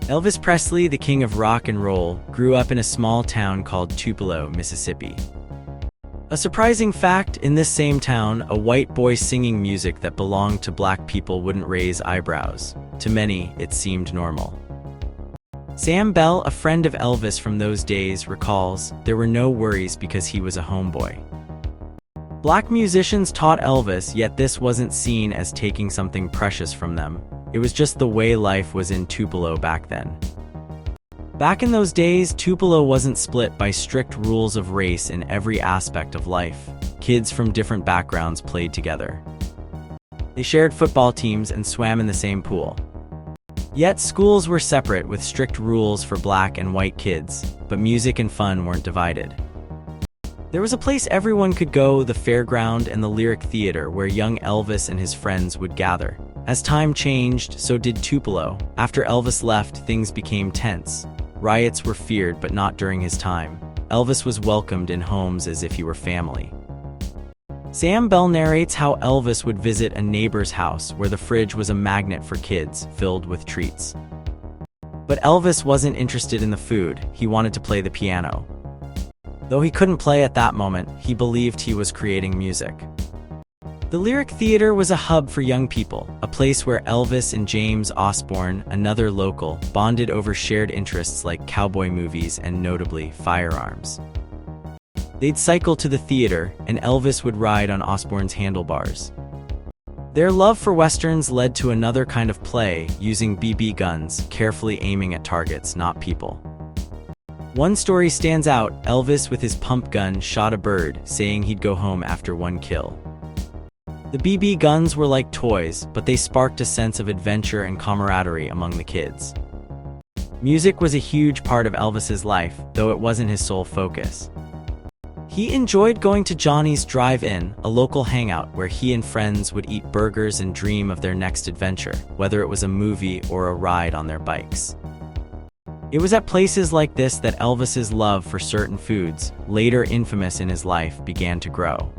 Elvis Presley, the king of rock and roll, grew up in a small town called Tupelo, Mississippi. A surprising fact, in this same town, a white boy singing music that belonged to black people wouldn't raise eyebrows. To many, it seemed normal. Sam Bell, a friend of Elvis from those days, recalls, there were no worries because he was a homeboy. Black musicians taught Elvis, yet this wasn't seen as taking something precious from them. It was just the way life was in Tupelo back then. Back in those days, Tupelo wasn't split by strict rules of race in every aspect of life. Kids from different backgrounds played together. They shared football teams and swam in the same pool. Yet schools were separate with strict rules for black and white kids, but music and fun weren't divided. There was a place everyone could go, the fairground and the Lyric Theater, where young Elvis and his friends would gather. As time changed, so did Tupelo. After Elvis left, things became tense. Riots were feared, but not during his time. Elvis was welcomed in homes as if he were family. Sam Bell narrates how Elvis would visit a neighbor's house where the fridge was a magnet for kids, filled with treats. But Elvis wasn't interested in the food, he wanted to play the piano. Though he couldn't play at that moment, he believed he was creating music. The Lyric Theater was a hub for young people, a place where Elvis and James Osborne, another local, bonded over shared interests like cowboy movies and, notably, firearms. They'd cycle to the theater, and Elvis would ride on Osborne's handlebars. Their love for westerns led to another kind of play, using BB guns, carefully aiming at targets, not people. One story stands out: Elvis with his pump gun shot a bird, saying he'd go home after one kill. The BB guns were like toys, but they sparked a sense of adventure and camaraderie among the kids. Music was a huge part of Elvis's life, though it wasn't his sole focus. He enjoyed going to Johnny's Drive-In, a local hangout where he and friends would eat burgers and dream of their next adventure, whether it was a movie or a ride on their bikes. It was at places like this that Elvis's love for certain foods, later infamous in his life, began to grow.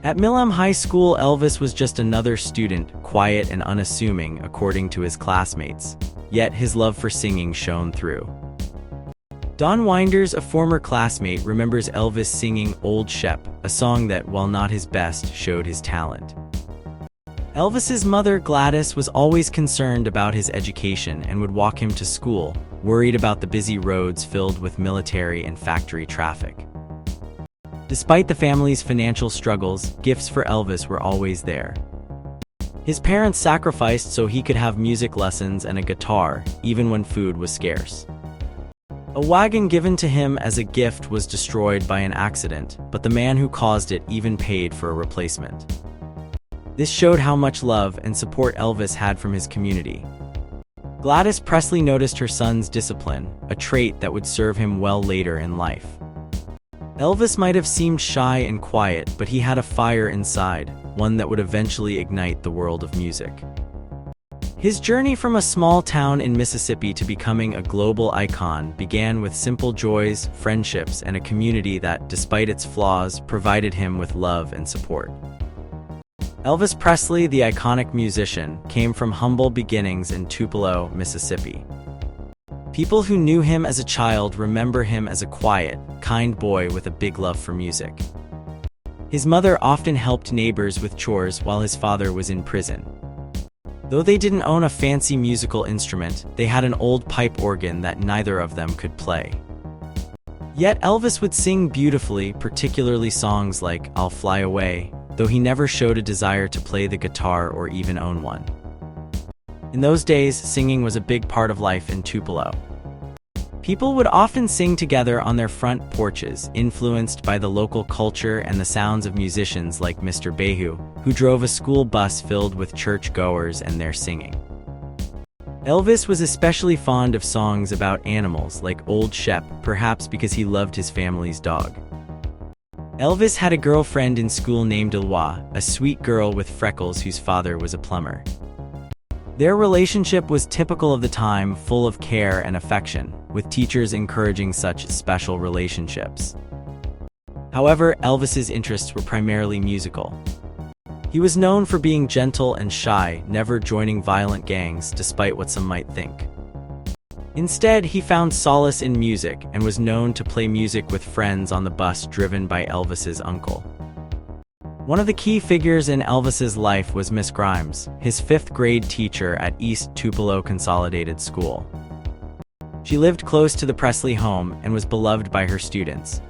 At Milam High School, Elvis was just another student, quiet and unassuming according to his classmates. Yet his love for singing shone through. Don Winders, a former classmate, remembers Elvis singing Old Shep, a song that, while not his best, showed his talent. Elvis's mother, Gladys, was always concerned about his education and would walk him to school, worried about the busy roads filled with military and factory traffic. Despite the family's financial struggles, gifts for Elvis were always there. His parents sacrificed so he could have music lessons and a guitar, even when food was scarce. A wagon given to him as a gift was destroyed by an accident, but the man who caused it even paid for a replacement. This showed how much love and support Elvis had from his community. Gladys Presley noticed her son's discipline, a trait that would serve him well later in life. Elvis might have seemed shy and quiet, but he had a fire inside, one that would eventually ignite the world of music. His journey from a small town in Mississippi to becoming a global icon began with simple joys, friendships, and a community that, despite its flaws, provided him with love and support. Elvis Presley, the iconic musician, came from humble beginnings in Tupelo, Mississippi. People who knew him as a child remember him as a quiet, kind boy with a big love for music. His mother often helped neighbors with chores while his father was in prison. Though they didn't own a fancy musical instrument, they had an old pipe organ that neither of them could play. Yet Elvis would sing beautifully, particularly songs like I'll Fly Away, though he never showed a desire to play the guitar or even own one. In those days, singing was a big part of life in Tupelo. People would often sing together on their front porches, influenced by the local culture and the sounds of musicians like Mr. Behu, who drove a school bus filled with church-goers and their singing. Elvis was especially fond of songs about animals like Old Shep, perhaps because he loved his family's dog. Elvis had a girlfriend in school named Elwa, a sweet girl with freckles whose father was a plumber. Their relationship was typical of the time, full of care and affection, with teachers encouraging such special relationships. However, Elvis's interests were primarily musical. He was known for being gentle and shy, never joining violent gangs, despite what some might think. Instead, he found solace in music and was known to play music with friends on the bus driven by Elvis's uncle. One of the key figures in Elvis's life was Miss Grimes, his fifth-grade teacher at East Tupelo Consolidated School. She lived close to the Presley home and was beloved by her students.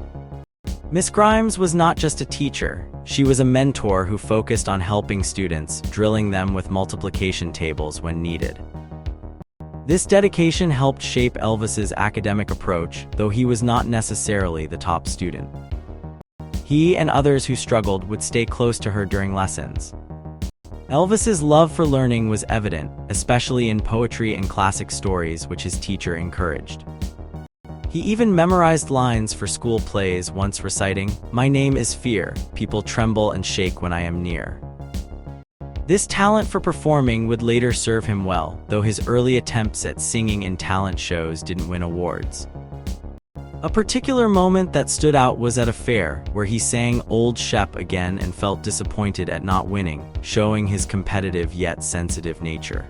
Miss Grimes was not just a teacher, she was a mentor who focused on helping students, drilling them with multiplication tables when needed. This dedication helped shape Elvis's academic approach, though he was not necessarily the top student. He and others who struggled would stay close to her during lessons. Elvis's love for learning was evident, especially in poetry and classic stories, which his teacher encouraged. He even memorized lines for school plays, once reciting, "My name is Fear, people tremble and shake when I am near." This talent for performing would later serve him well, though his early attempts at singing in talent shows didn't win awards. A particular moment that stood out was at a fair, where he sang Old Shep again and felt disappointed at not winning, showing his competitive yet sensitive nature.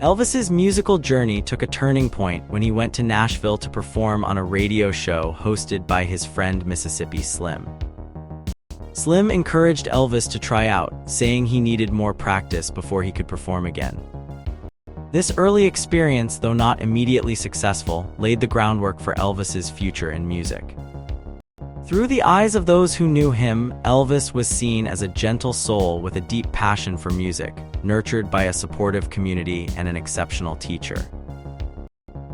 Elvis's musical journey took a turning point when he went to Nashville to perform on a radio show hosted by his friend Mississippi Slim. Slim encouraged Elvis to try out, saying he needed more practice before he could perform again. This early experience, though not immediately successful, laid the groundwork for Elvis's future in music. Through the eyes of those who knew him, Elvis was seen as a gentle soul with a deep passion for music, nurtured by a supportive community and an exceptional teacher.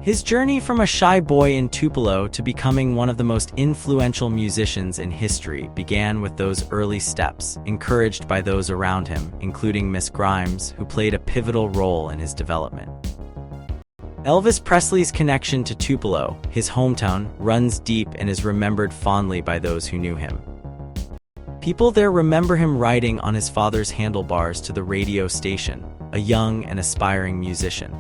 His journey from a shy boy in Tupelo to becoming one of the most influential musicians in history began with those early steps, encouraged by those around him, including Miss Grimes, who played a pivotal role in his development. Elvis Presley's connection to Tupelo, his hometown, runs deep and is remembered fondly by those who knew him. People there remember him riding on his father's handlebars to the radio station, a young and aspiring musician.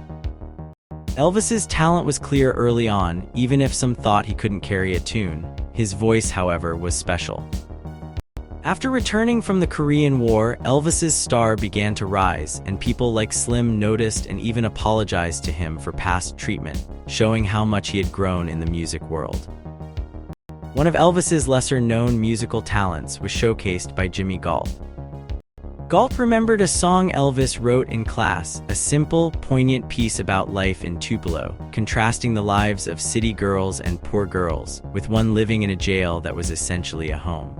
Elvis's talent was clear early on, even if some thought he couldn't carry a tune. His voice, however, was special. After returning from the Korean War, Elvis's star began to rise, and people like Slim noticed and even apologized to him for past treatment, showing how much he had grown in the music world. One of Elvis's lesser-known musical talents was showcased by Jimmy Gault. Gault remembered a song Elvis wrote in class, a simple, poignant piece about life in Tupelo, contrasting the lives of city girls and poor girls, with one living in a jail that was essentially a home.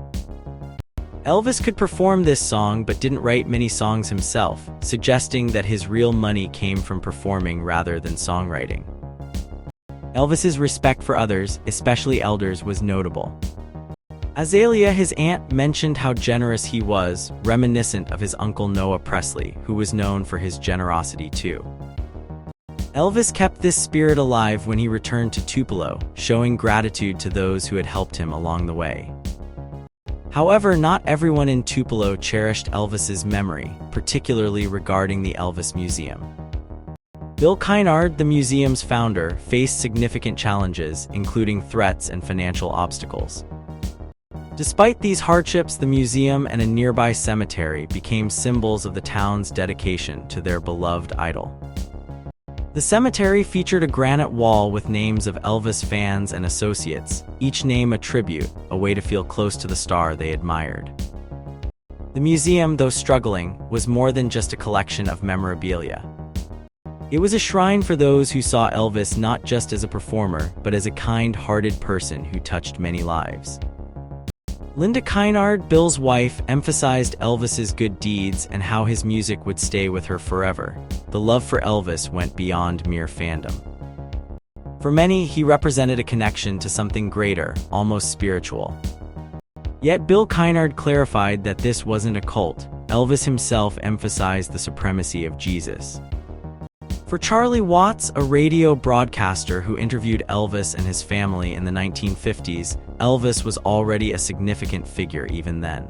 Elvis could perform this song but didn't write many songs himself, suggesting that his real money came from performing rather than songwriting. Elvis's respect for others, especially elders, was notable. Azalea, his aunt, mentioned how generous he was, reminiscent of his uncle Noah Presley, who was known for his generosity too. Elvis kept this spirit alive when he returned to Tupelo, showing gratitude to those who had helped him along the way. However, not everyone in Tupelo cherished Elvis's memory, particularly regarding the Elvis Museum. Bill Kynard, the museum's founder, faced significant challenges, including threats and financial obstacles. Despite these hardships, the museum and a nearby cemetery became symbols of the town's dedication to their beloved idol. The cemetery featured a granite wall with names of Elvis fans and associates, each name a tribute, a way to feel close to the star they admired. The museum, though struggling, was more than just a collection of memorabilia. It was a shrine for those who saw Elvis not just as a performer, but as a kind-hearted person who touched many lives. Linda Kynard, Bill's wife, emphasized Elvis's good deeds and how his music would stay with her forever. The love for Elvis went beyond mere fandom. For many, he represented a connection to something greater, almost spiritual. Yet Bill Kynard clarified that this wasn't a cult. Elvis himself emphasized the supremacy of Jesus. For Charlie Watts, a radio broadcaster who interviewed Elvis and his family in the 1950s, Elvis was already a significant figure even then.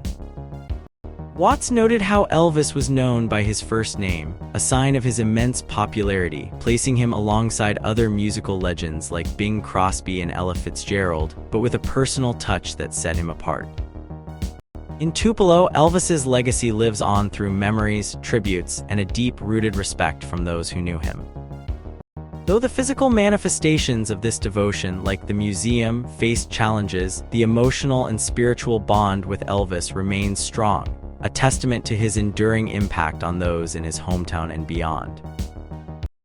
Watts noted how Elvis was known by his first name, a sign of his immense popularity, placing him alongside other musical legends like Bing Crosby and Ella Fitzgerald, but with a personal touch that set him apart. In Tupelo, Elvis's legacy lives on through memories, tributes, and a deep-rooted respect from those who knew him. Though the physical manifestations of this devotion, like the museum, faced challenges, the emotional and spiritual bond with Elvis remains strong, a testament to his enduring impact on those in his hometown and beyond.